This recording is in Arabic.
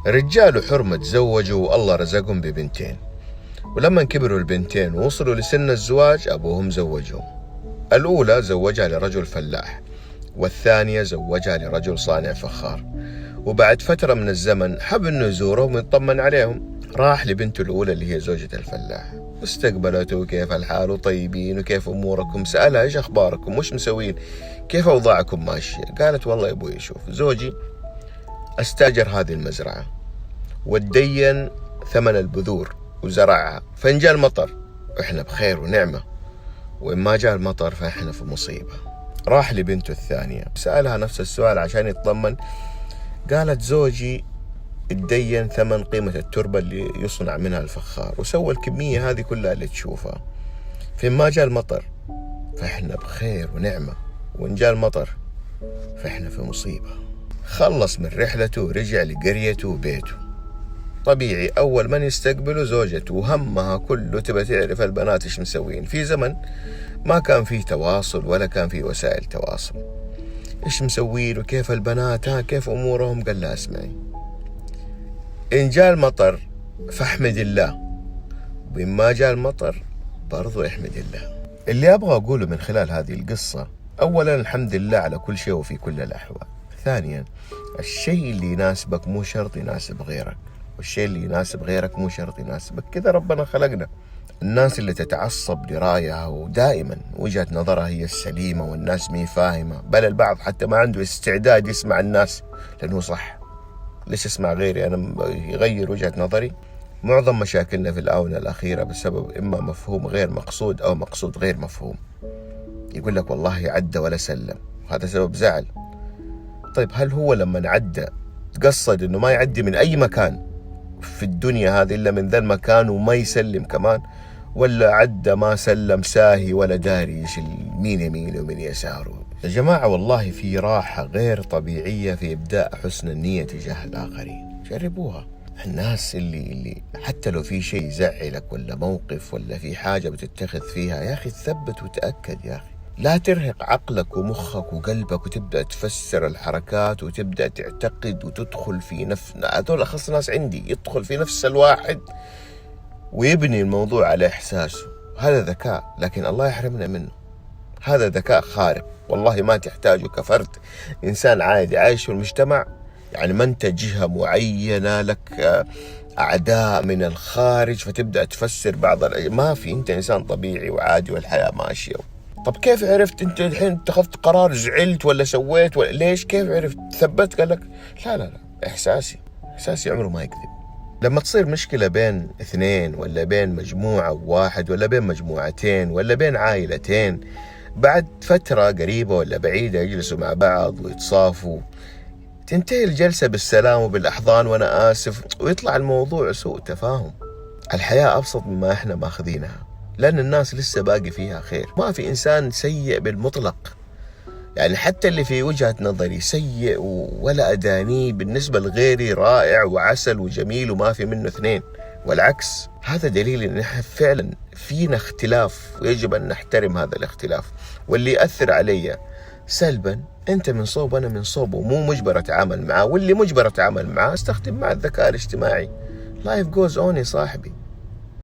رجال وحرمة تزوجوا والله رزقهم ببنتين، ولما كبروا البنتين ووصلوا لسن الزواج أبوهم زوجهم. الأولى زوجها لرجل فلاح، والثانية زوجها لرجل صانع فخار. وبعد فترة من الزمن حب إنه يزورهم ويطمن عليهم، راح لبنته الأولى اللي هي زوجة الفلاح، واستقبلته كيف الحال وطيبين وكيف أموركم، سألها إيش أخباركم وش مسوين كيف أوضاعكم ماشية. قالت والله يا أبوي شوف زوجي استأجر هذه المزرعة وتدين ثمن البذور وزرعها، فإن جاء المطر إحنا بخير ونعمة، وإن ما جاء المطر فإحنا في مصيبة. راح لبنته الثانية سألها نفس السؤال عشان يطمن، قالت زوجي تدين ثمن قيمة التربة اللي يصنع منها الفخار وسوى الكمية هذه كلها اللي تشوفها، فإن ما جاء المطر فإحنا بخير ونعمة، وإن جاء المطر فإحنا في مصيبة. خلص من رحلته ورجع لقريته وبيته. طبيعي أول من يستقبله زوجته وهمها كله تبى تعرف البنات إيش مسوين، في زمن ما كان فيه تواصل ولا كان فيه وسائل تواصل، إيش مسوين وكيف البنات كيف أمورهم. قال لها اسمعي، إن جاء المطر فاحمد الله، وإن ما جاء المطر برضو احمد الله. اللي أبغى أقوله من خلال هذه القصة، أولا الحمد لله على كل شيء وفي كل الأحوال. ثانيا الشيء اللي يناسبك مو شرط يناسب غيرك، والشيء اللي يناسب غيرك مو شرط يناسبك، كذا ربنا خلقنا. الناس اللي تتعصب لرأيها ودائما وجهة نظرها هي السليمة والناس مي فاهمة، بل البعض حتى ما عنده استعداد يسمع الناس لأنه صح، ليش اسمع غيري أنا يغير وجهة نظري. معظم مشاكلنا في الآونة الأخيرة بسبب إما مفهوم غير مقصود أو مقصود غير مفهوم. يقول لك والله عدى ولا سلم، هذا سبب زعل. طيب هل هو لما عدى تقصد إنه ما يعدي من أي مكان في الدنيا هذه إلا من ذا المكان وما يسلم كمان، ولا عدى ما سلم ساهي ولا داري إيش مين يمينه ومين يساره؟ يا جماعة والله في راحة غير طبيعية في إبداء حسن النية تجاه الآخرين، جربوها. الناس اللي حتى لو في شيء يزعلك ولا موقف ولا في حاجة بتتخذ فيها، يا أخي تثبت وتأكد، يا أخي لا ترهق عقلك ومخك وقلبك وتبدأ تفسر الحركات وتبدأ تعتقد وتدخل في نفس هذول أخص ناس عندي، يدخل في نفس الواحد ويبني الموضوع على إحساسه. هذا ذكاء، لكن الله يحرمنا منه. هذا ذكاء خارق والله ما تحتاجه كفرد إنسان عادي عايش في المجتمع، يعني ما أنت جهة معينة لك أعداء من الخارج فتبدأ تفسر بعض ما في، أنت إنسان طبيعي وعادي والحياة ماشية. طب كيف عرفت أنت الحين اتخذت قرار زعلت ولا سويت ولا ليش؟ كيف عرفت؟ ثبت؟ قال لك لا إحساسي عمره ما يكذب. لما تصير مشكلة بين اثنين ولا بين مجموعة واحد ولا بين مجموعتين ولا بين عائلتين، بعد فترة قريبة ولا بعيدة يجلسوا مع بعض ويتصافوا، تنتهي الجلسة بالسلام وبالأحضان وأنا آسف، ويطلع الموضوع سوء تفاهم. الحياة أبسط مما إحنا ماخذينها، لأن الناس لسه باقي فيها خير. ما في إنسان سيء بالمطلق، يعني حتى اللي في وجهة نظري سيء ولا أداني بالنسبة لغيري رائع وعسل وجميل وما في منه اثنين، والعكس. هذا دليل إن إحنا فعلا فينا اختلاف ويجب أن نحترم هذا الاختلاف، واللي يأثر علي سلبا أنت من صوب أنا من صوب، ومو مجبر أتعامل معه، واللي مجبر أتعامل معه استخدم مع الذكاء الاجتماعي. Life goes on يا صاحبي.